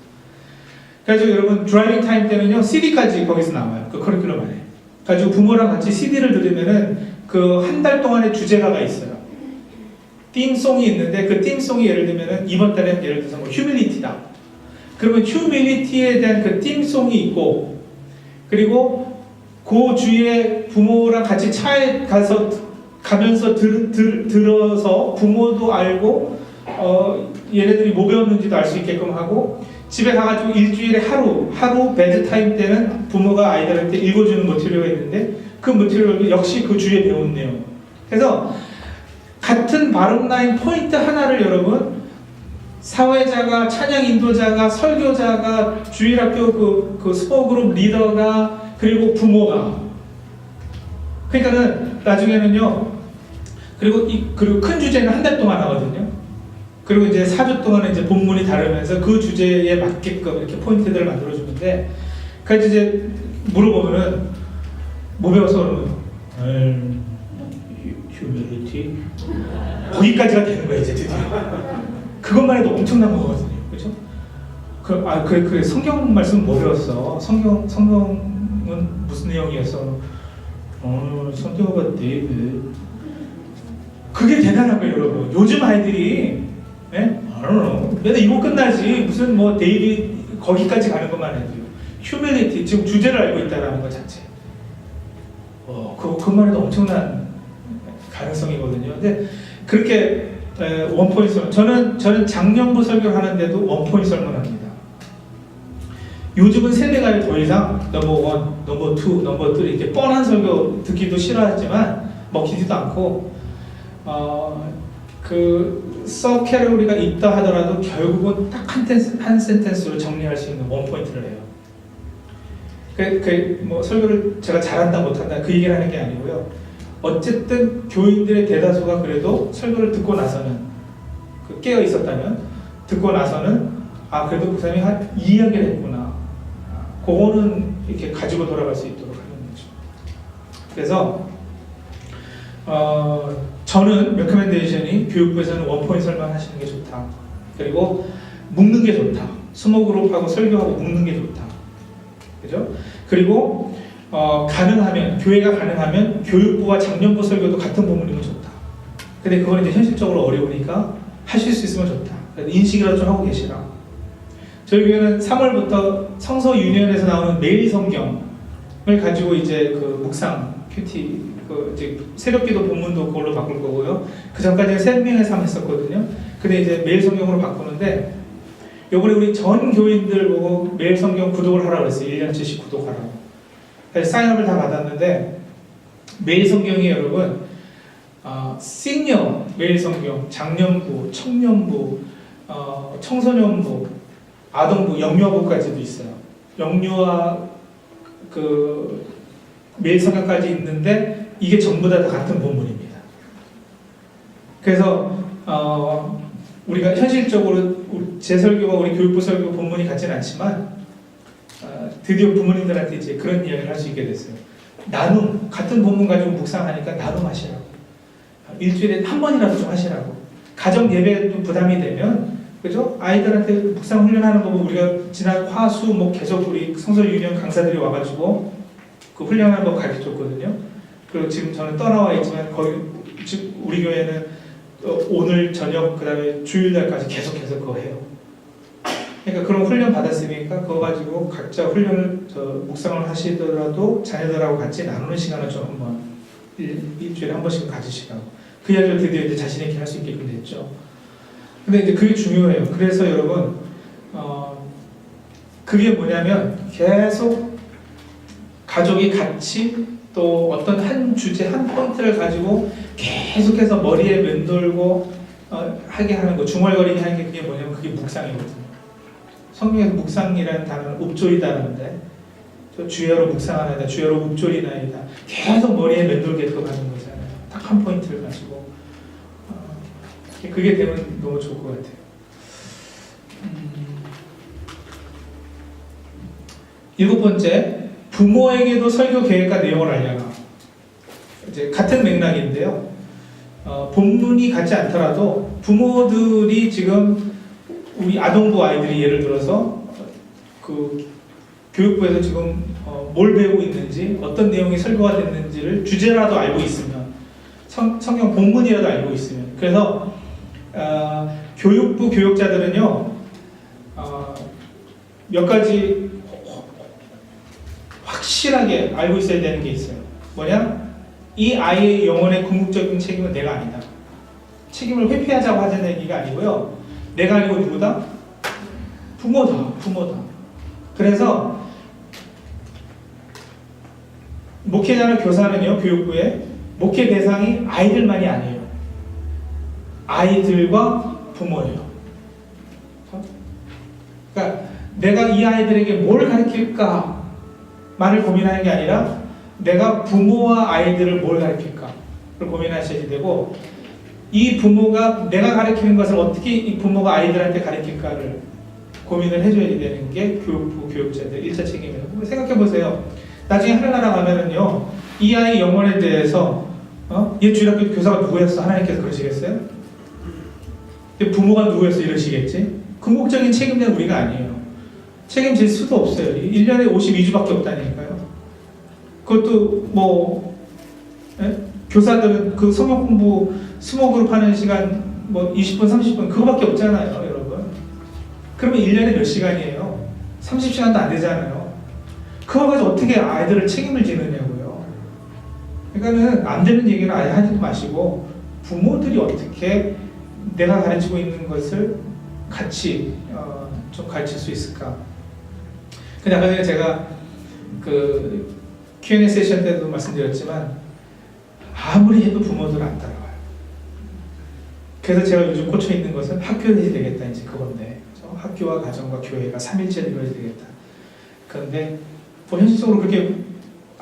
Speaker 1: 그래서 여러분 드라이빙 타임 때는요, CD까지 거기서 나와요. 그 커리큘럼 안에. 가지고 부모랑 같이 CD를 들으면은 그 한 달 동안의 주제가가 있어요. 띵송이 있는데 그 띵송이 예를 들면은 이번 달에는 예를 들어서 뭐 휴밀리티다. 그러면 휴밀리티에 대한 그 띵송이 있고, 그리고 그 주에 부모랑 같이 차에 가면서 들어서 부모도 알고 얘네들이 뭐 배웠는지도 알 수 있게끔 하고, 집에 가가지고 일주일에 하루 베드타임 때는 부모가 아이들한테 읽어주는 머티리얼이 있는데 그 머티리얼도 역시 그 주에 배운 내용. 그래서 같은 바름라인 포인트 하나를 여러분, 사회자가, 찬양 인도자가, 설교자가, 주일학교 그 스포그룹 리더가, 그리고 부모가, 그러니까는 나중에는요, 그리고 큰 주제는 한 달 동안 하거든요. 그리고 이제 4주 동안은 이제 본문이 다르면서 그 주제에 맞게끔 이렇게 포인트들을 만들어주는데, 그래서 이제 물어보면은 뭐 배워서 그러면 휴밀리티 거기까지가 되는 거예요 이제 드디어. 그것만 해도 엄청난 거거든요, 그렇죠? 그래 성경 말씀 뭐 배웠어? 성경은 무슨 내용이었어? 성경과 데이비드. 그게 대단한 거예요, 여러분. 요즘 아이들이 맨날 이거 끝나지 무슨 뭐 데이비드 거기까지 가는 것만 해도 휴밀리티 지금 주제를 알고 있다라는 것 자체. 그것만 해도 엄청난 가능성이거든요. 근데 그렇게 원포인트 설문, 저는 작년부 설교를 하는데도 원포인트 설문합니다. 요즘은 세대가 더 이상 넘버 1, 넘버 2, 넘버 3 이렇게 뻔한 설교 듣기도 싫어하지만 먹히지도 않고 그 서캐러리가 있다 하더라도 결국은 딱 한 센텐스로 정리할 수 있는 원포인트를 해요. 뭐 설교를 제가 잘한다 못한다 그 얘기를 하는 게 아니고요. 어쨌든 교인들의 대다수가 그래도 설교를 듣고 나서는 깨어 있었다면 듣고 나서는 그래도 그 사람이 이 이야기를 했구나. 그거는 이렇게 가지고 돌아갈 수 있도록 하는 거죠. 그래서 저는 레커멘데이션이 교육부에서는 원포인트 설명하시는 게 좋다. 그리고 묶는 게 좋다. 스몰 그룹하고 설교하고 묶는 게 좋다. 그죠? 그리고 가능하면 교회가 가능하면 교육부와 작년부 설교도 같은 부분이면 좋다. 근데 그건 이제 현실적으로 어려우니까 하실 수 있으면 좋다. 인식이라도 좀 하고 계시라. 저희 교회는 3월부터 성서 유니언에서 나오는 매일 성경을 가지고 이제 그 묵상 큐티 이제 새벽기도 본문도 그걸로 바꿀 거고요. 그 전까지는 생명의 삶 했었거든요. 근데 이제 매일 성경으로 바꾸는데 요번에 우리 전 교인들 보고 매일 성경 구독을 하라고 했어요. 1년치씩 구독하라고. 그래서 사인업을 다 받았는데 매일 성경이 여러분 시니어 매일 성경, 장년부, 청년부, 청소년부, 아동부, 영유아부까지도 있어요. 영유아 그 매일 성경까지 있는데 이게 전부 다 같은 본문입니다. 그래서 우리가 현실적으로 제 설교와 우리 교육부 설교 본문이 같지는 않지만 드디어 부모님들한테 이제 그런 이야기를 할 수 있게 됐어요. 나눔, 같은 본문 가지고 묵상하니까 나눔하시라고. 일주일에 한 번이라도 좀 하시라고. 가정 예배도 부담이 되면, 그죠? 아이들한테 묵상 훈련하는 거 보면 우리가 지난 화수 뭐 계속 우리 성서 유년 강사들이 와가지고 그 훈련하는 거 가르쳐 줬거든요. 그리고 지금 저는 떠나와 있지만 거의 우리 교회는 오늘 저녁 그다음에 주일날까지 계속해서 그거 해요. 그러니까 그런 훈련 받았으니까 그거 가지고 각자 훈련을 묵상을 하시더라도 자녀들하고 같이 나누는 시간을 좀 한번 일주일에 한 번씩 가지시라고. 그 이야기를 드디어 이제 자신 있게 할 수 있게끔 됐죠. 근데 이제 그게 중요해요. 그래서 여러분 그게 뭐냐면 계속 가족이 같이 또 어떤 한 주제 한 포인트를 가지고 계속해서 머리에 맴돌고 하게 하는 거, 중얼거리게 하는 게 그게 뭐냐면 그게 묵상이거든요. 성경에서 묵상이라는 단어는 읍조리다라는데 주여로 묵상하나이다, 주여로 읍조리나이다. 계속 머리에 맴돌게끔 하는 거잖아요. 딱 한 포인트를 가지고 그게 되면 너무 좋을 것 같아요. 일곱 번째, 부모에게도 설교 계획과 내용을 알려라. 이제 같은 맥락인데요. 본문이 같지 않더라도 부모들이 지금 우리 아동부 아이들이 예를 들어서 그 교육부에서 지금 뭘 배우고 있는지, 어떤 내용이 설교가 됐는지를 주제라도 알고 있으면, 성경 본문이라도 알고 있으면, 그래서 교육부 교육자들은요 몇 가지 확실하게 알고 있어야 되는 게 있어요. 뭐냐? 이 아이의 영혼의 궁극적인 책임은 내가 아니다. 책임을 회피하자고 하자는 얘기가 아니고요. 내가 아니고 누구다? 부모다. 그래서 목회자나 교사는요, 교육부에 목회 대상이 아이들만이 아니에요. 아이들과 부모예요. 그러니까 내가 이 아이들에게 뭘 가르칠까 만을 고민하는 게 아니라 내가 부모와 아이들을 뭘 가르칠까를 고민하셔야 되고, 이 부모가 내가 가르치는 것을 어떻게 이 부모가 아이들한테 가르칠까를 고민을 해줘야 되는 게 교육부 교육자들 1차 책임이에요. 생각해 보세요. 나중에 하늘나라 가면은요, 이 아이 영혼에 대해서 얘 주일학교 교사가 누구였어? 하나님께서 그러시겠어요? 부모가 누구였어? 이러시겠지? 궁극적인 책임자는 우리가 아니에요. 책임질 수도 없어요. 1년에 52주밖에 없다니까요. 그것도 교사들은 그 성경 공부 스모그룹 하는 시간 20분, 30분 그거밖에 없잖아요, 여러분. 그러면 1년에 몇 시간이에요? 30시간도 안 되잖아요. 그거 가지고 어떻게 아이들을 책임을 지느냐고요. 그러니까는 안 되는 얘기는 아예 하지 마시고 부모들이 어떻게 내가 가르치고 있는 것을 같이 좀 가르칠 수 있을까. 근데 아까 전에 제가 그 Q&A 세션 때도 말씀드렸지만 아무리 해도 부모들은 안 따라와요. 그래서 제가 요즘 꽂혀 있는 것은 학교를 해야 되겠다, 이제 그건데, 학교와 가정과 교회가 3일째를 이뤄야 되겠다. 그런데 현실적으로 그렇게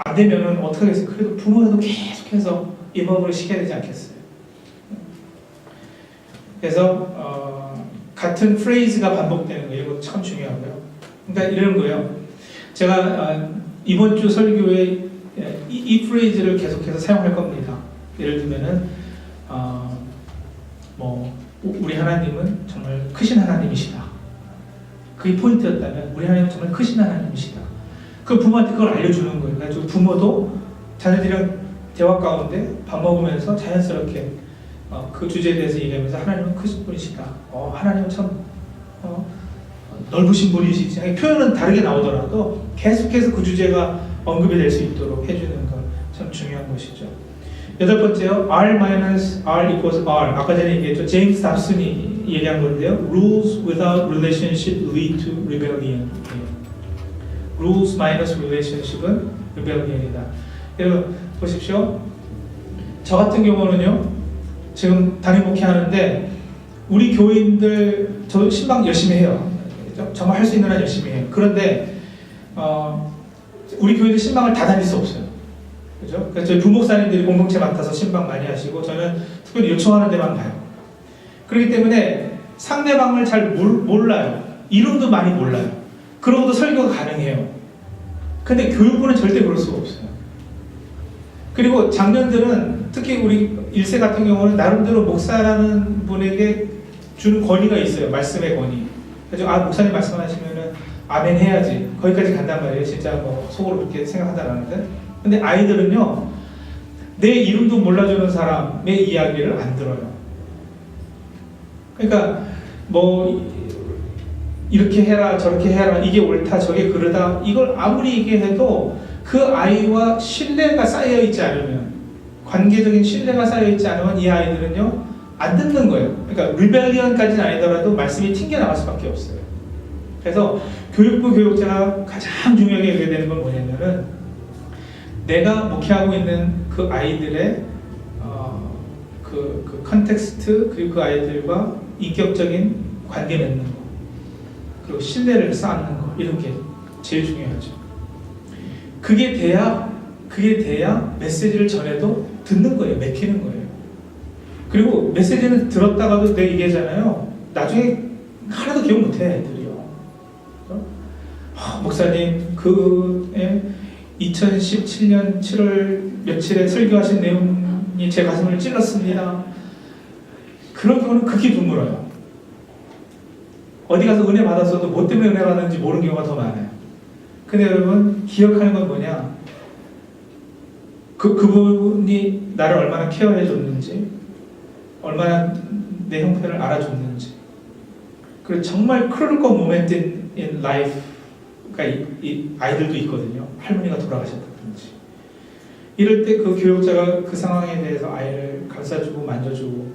Speaker 1: 안 되면은 어떻게 하겠어요? 그래도 부모라도 계속해서 임업을 시켜야 되지 않겠어요? 그래서 같은 프레이즈가 반복되는 거, 이거 참 중요하고요. 그러니까 이런 거예요. 제가 이번 주 설교에 이 프레이즈를 계속해서 사용할 겁니다. 예를 들면은 우리 하나님은 정말 크신 하나님이시다. 그게 포인트였다면 우리 하나님은 정말 크신 하나님이시다. 그 부모한테 그걸 알려주는 거예요. 그래서 부모도 자녀들이랑 대화 가운데 밥 먹으면서 자연스럽게 그 주제에 대해서 얘기하면서 하나님은 크신 분이시다. 하나님은 참 넓으신 분이시지. 표현은 다르게 나오더라도 계속해서 그 주제가 언급이 될 수 있도록 해주는 것 참 중요한 것이죠. 여덟 번째요. R-R equals R. 아까 전에 얘기했죠. 제임스 답슨이 얘기한 건데요. Rules without relationship lead to rebellion. Rules minus relationship은 rebellion이다. 여러분 보십시오. 저 같은 경우는요, 지금 담임 목회하는데 우리 교인들, 저 신방 열심히 해요. 정말 할 수 있는 한 열심히 해요. 그런데 우리 교인들 신방을 다 다닐 수 없어요. 그죠? 그래서 저희 부목사님들이 공동체 맡아서 신방 많이 하시고 저는 특별히 요청하는 데만 가요. 그렇기 때문에 상대방을 잘 몰라요. 이름도 많이 몰라요. 그러고도 설교가 가능해요. 근데 교육부는 절대 그럴 수가 없어요. 그리고 장년들은 특히 우리 1세 같은 경우는 나름대로 목사라는 분에게 주는 권위가 있어요. 말씀의 권위. 그래서 목사님 말씀하시면은 아멘 해야지. 거기까지 간단 말이에요. 진짜 속으로 그렇게 생각하다라는데. 근데 아이들은요, 내 이름도 몰라주는 사람의 이야기를 안 들어요. 그러니까 이렇게 해라 저렇게 해라, 이게 옳다 저게 그르다, 이걸 아무리 얘기해도 그 아이와 신뢰가 쌓여 있지 않으면, 관계적인 신뢰가 쌓여 있지 않으면 이 아이들은요 안 듣는 거예요. 그러니까 리벨리언까지는 아니더라도 말씀이 튕겨 나갈 수밖에 없어요. 그래서 교육부 교육자가 가장 중요하게 여겨야 되는 건 뭐냐면은, 내가 목회하고 있는 그 아이들의 그 컨텍스트, 그리고 그 아이들과 인격적인 관계 맺는 거, 그리고 신뢰를 쌓는 거, 이런 게 제일 중요하죠. 그게 돼야 메시지를 전해도 듣는 거예요. 맥히는 거예요. 그리고 메시지는 들었다가도 내 얘기하잖아요. 나중에 하나도 기억 못해, 애들이요. 목사님, 2017년 7월 며칠에 설교하신 내용이 제 가슴을 찔렀습니다. 그런 경우는 극히 드물어요. 어디 가서 은혜 받았어도 뭐 때문에 은혜 받았는지 모르는 경우가 더 많아요. 근데 여러분, 기억하는 건 뭐냐? 그분이 나를 얼마나 케어해 줬는지, 얼마나 내 형편을 알아줬는지, 그리고 정말 크리티컬 모멘트 in life가 이 아이들도 있거든요. 할머니가 돌아가셨다든지. 이럴 때 그 교육자가 그 상황에 대해서 아이를 감싸주고 만져주고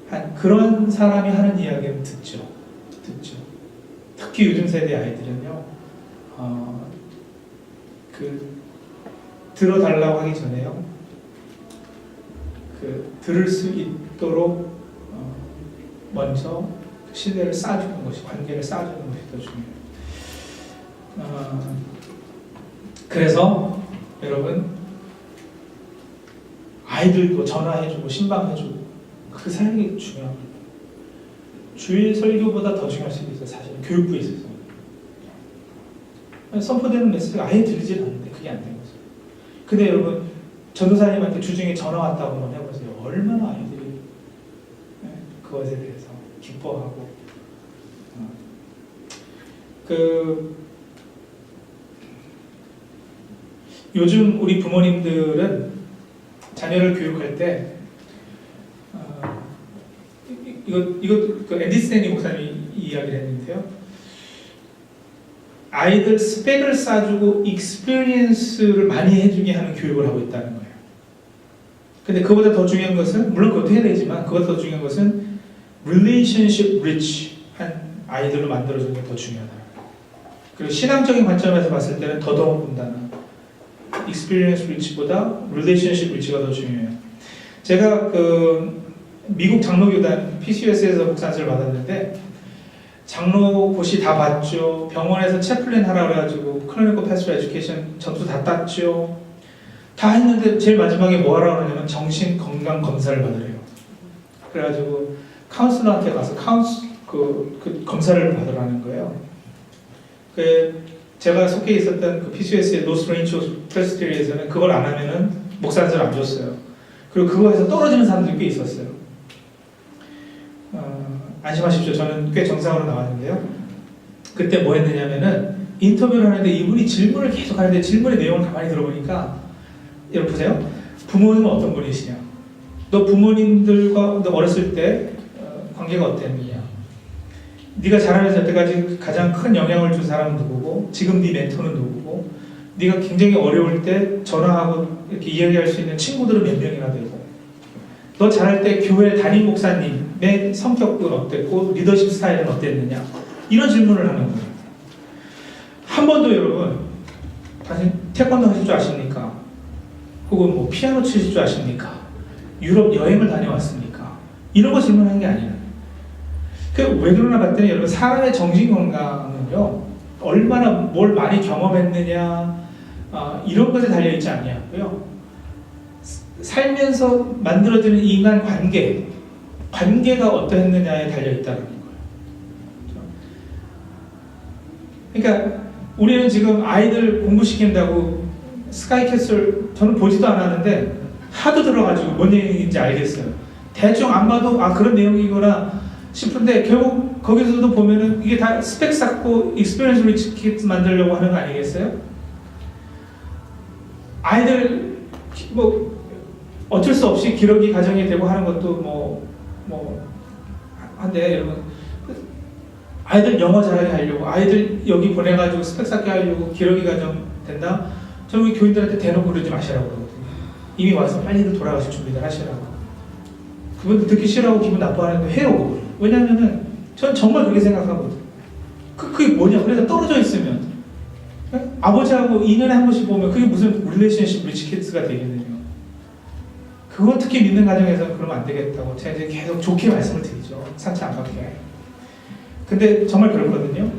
Speaker 1: 한 그런 사람이 하는 이야기는 듣죠. 특히 요즘 세대 아이들은요, 들어달라고 하기 전에요, 들을 수 있도록 먼저 신뢰를 쌓아주는 것이, 관계를 쌓아주는 것이 더 중요해요. 그래서 여러분, 아이들도 전화해주고 신방해주고 그 사역이 중요합니다. 주일 설교보다 더 중요할 수도 있어요. 사실 교육부에 있어서 선포되는 메시지가 아예 들리질 않는데 그게 안 되는 거죠. 근데 여러분, 전도사님한테 주중에 전화 왔다고 한번 해보세요. 얼마나 아이들이 그것에 대해서 기뻐하고. 요즘 우리 부모님들은 자녀를 교육할 때 이거 앤디 스탠리 목사님이 이야기를 했는데요. 아이들 스펙을 쌓아주고 익스피리언스를 많이 해주게 하는 교육을 하고 있다는 거예요. 근데 그보다 더 중요한 것은, 물론 그것도 해야 되지만 그보다 더 중요한 것은 relationship rich 한 아이들로 만들어주는 게 더 중요하다. 그리고 신앙적인 관점에서 봤을 때는 더더욱더나 experience rich보다 relationship rich가 더 중요해요. 제가 미국 장로교단 PCUS에서 목사안수를 받았는데 장로고시 다 봤죠. 병원에서 채플린 하라 그래가지고 클리니컬 패스트 에듀케이션 점수 다 땄죠. 다 했는데 제일 마지막에 뭐 하라고 그러냐면 정신 건강 검사를 받으래요. 그래가지고 카운슬러한테 가서 그 검사를 받으라는 거예요. 제가 속해 있었던 PCUS의 노스레인초 프레스테리에서는 그걸 안 하면은 목사안수를 안 줬어요. 그리고 그거 해서 떨어지는 사람들이 꽤 있었어요. 안심하십시오. 저는 꽤 정상으로 나왔는데요. 그때 뭐 했느냐면은 인터뷰를 하는데 이분이 질문을 계속 하는데 질문의 내용을 가만히 들어보니까, 여러분 보세요. 부모님은 어떤 분이시냐? 너 부모님들과 너 어렸을 때 관계가 어땠느냐? 네가 자라면서 여태까지 가장 큰 영향을 준 사람은 누구고, 지금 네 멘토는 누구고, 네가 굉장히 어려울 때 전화하고 이렇게 이야기할 수 있는 친구들은 몇 명이나 되고, 너 자랄 때 교회 담임 목사님의 성격은 어땠고 리더십 스타일은 어땠느냐, 이런 질문을 하는 거예요. 한 번도 여러분, 다시 태권도 하실 줄 아십니까? 혹은 뭐 피아노 치실 줄 아십니까? 유럽 여행을 다녀왔습니까? 이런 거 질문하는 게 아니에요. 왜 그러나 봤더니 여러분, 사람의 정신 건강은요, 얼마나 뭘 많이 경험했느냐, 이런 것에 달려있지 않냐고요. 살면서 만들어지는 인간 관계가 어떠했느냐에 달려있다는 거예요. 그러니까 우리는 지금 아이들 공부시킨다고 스카이캐슬 저는 보지도 않았는데 하도 들어가지고 뭔 얘기인지 알겠어요. 대충 안 봐도 그런 내용이구나 싶은데, 결국 거기서도 보면은 이게 다 스펙 쌓고 익스피리언스 리치 키트 만들려고 하는 거 아니겠어요? 아이들 뭐 어쩔 수 없이 기러기 가정이 되고 하는 것도 한데, 여러분, 아이들 영어 잘하게 하려고, 아이들 여기 보내가지고 스펙 쌓게 하려고 기러기 가정 된다? 저는 우리 교인들한테 대놓고 그러지 마시라고 그러거든요. 이미 와서 빨리들 돌아가실 준비를 하시라고. 그분들 듣기 싫어하고 기분 나빠하는데 해요, 그걸. 왜냐면은 전 정말 그렇게 생각하거든요. 그게 뭐냐? 그래서 떨어져 있으면 아버지하고 2년에 한 번씩 보면 그게 무슨 릴레이션십 리치 키드가 되겠느냐. 그건 특히 믿는 가정에서는 그러면 안 되겠다고 제가 이제 계속 좋게 말씀을 드리죠. 상처 안 받게. 근데 정말 그렇거든요.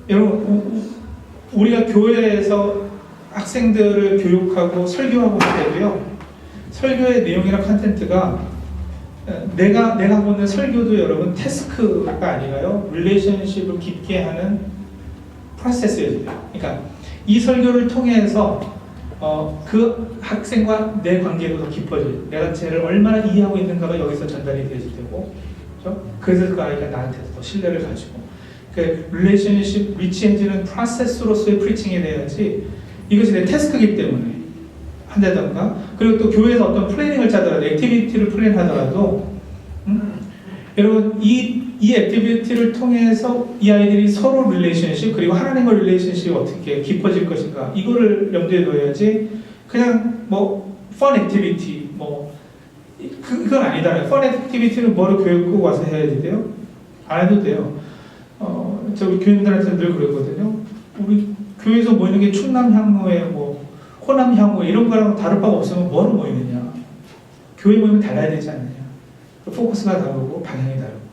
Speaker 1: 여러분, 우리가 교회에서 학생들을 교육하고 설교하고 할 때도요, 설교의 내용이나 컨텐츠가 내가 하고 있는 설교도 여러분 태스크가 아니라요, 릴레이션십을 깊게 하는 프로세스예요. 그러니까 이 설교를 통해서 그 학생과 내 관계도 더 깊어져요. 내가 쟤를 얼마나 이해하고 있는가가 여기서 전달이 되고, 그렇죠? 그래서 그 아이가 나한테 더 신뢰를 가지고, 그 릴레이션십 리치해지는 프로세스로서의 프리칭이 돼야지, 이것이 내 태스크이기 때문에 한다던가, 그리고 또 교회에서 어떤 플래닝을 짜더라도, 액티비티를 플랜하더라도, 여러분 이 액티비티를 통해서 이 아이들이 서로 릴레이션십, 그리고 하나님과 릴레이션십이 어떻게 깊어질 것인가, 이거를 염두에 둬야지 그냥 뭐 펀 액티비티 그건 아니잖아요. 펀 액티비티는 뭐를 교육 꼭 와서 해야 돼요? 안 해도 돼요. 저 우리 교인들한테 늘 그러거든요. 우리 교회에서 모이는 게 충남향로에 호남향로 이런 거랑 다를 바가 없으면 뭐로 모이느냐? 교회 모이면 달라야 되지 않느냐? 포커스가 다르고 방향이 다르고.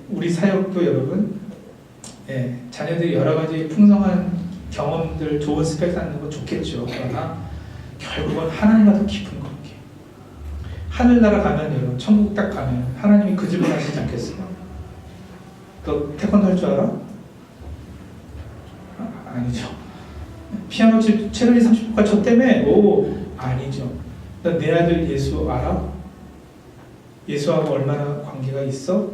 Speaker 1: 우리 사역도 여러분, 자녀들이 여러 가지 풍성한 경험들, 좋은 스펙 쌓는 거 좋겠죠. 그러나 결국은 하나님과 더 깊은 관계. 하늘나라 가면 여러분, 천국 딱 가면 하나님이 그 질문 하시지 않겠어요? 너 태권도 할 줄 알아? 아니죠. 피아노 체르니 30분까지 쳤다며? 아니죠. 너 내 아들 예수 알아? 예수하고 얼마나 관계가 있어?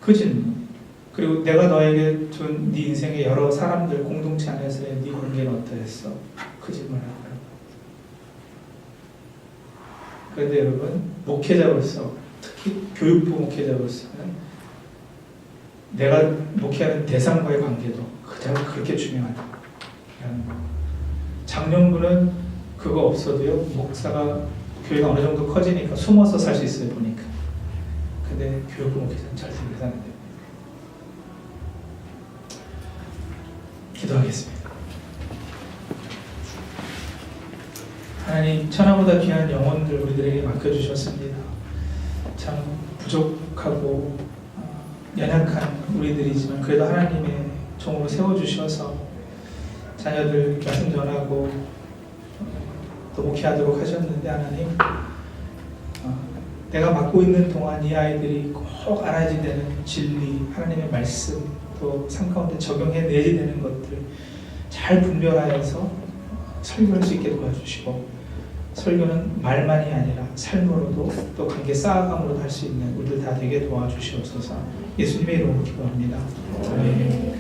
Speaker 1: 그 질문. 그리고 내가 너에게 준 네 인생의 여러 사람들, 공동체 안에서의 네 관계는 어떠했어? 그 질문을 하고요. 그런데 여러분, 목회자로서, 특히 교육부 목회자로서는 내가 목회하는 대상과의 관계도 그렇게 중요하다는 거. 작년부는 그거 없어도요, 목사가 교회가 어느 정도 커지니까 숨어서 살 수 있어요, 보니까. 근데 교육부 목회자는 절대 그렇게 사는 거예요. 기도하겠습니다. 하나님, 천하보다 귀한 영혼들 우리들에게 맡겨주셨습니다. 참 부족하고 연약한 우리들이지만 그래도 하나님의 종으로 세워주셔서 자녀들 말씀 전하고 또 목회하도록 하셨는데, 하나님, 내가 맡고 있는 동안 이 아이들이 꼭 알아야 되는 진리, 하나님의 말씀, 또 삶 가운데 적용해내야 되는 것들 잘 분별하여서 설교할 수 있게 도와주시고, 설교는 말만이 아니라 삶으로도 또 관계 쌓아감으로도 할 수 있는 우리들 다 되게 도와주시옵소서. 예수님의 이름으로 기도합니다. 아멘.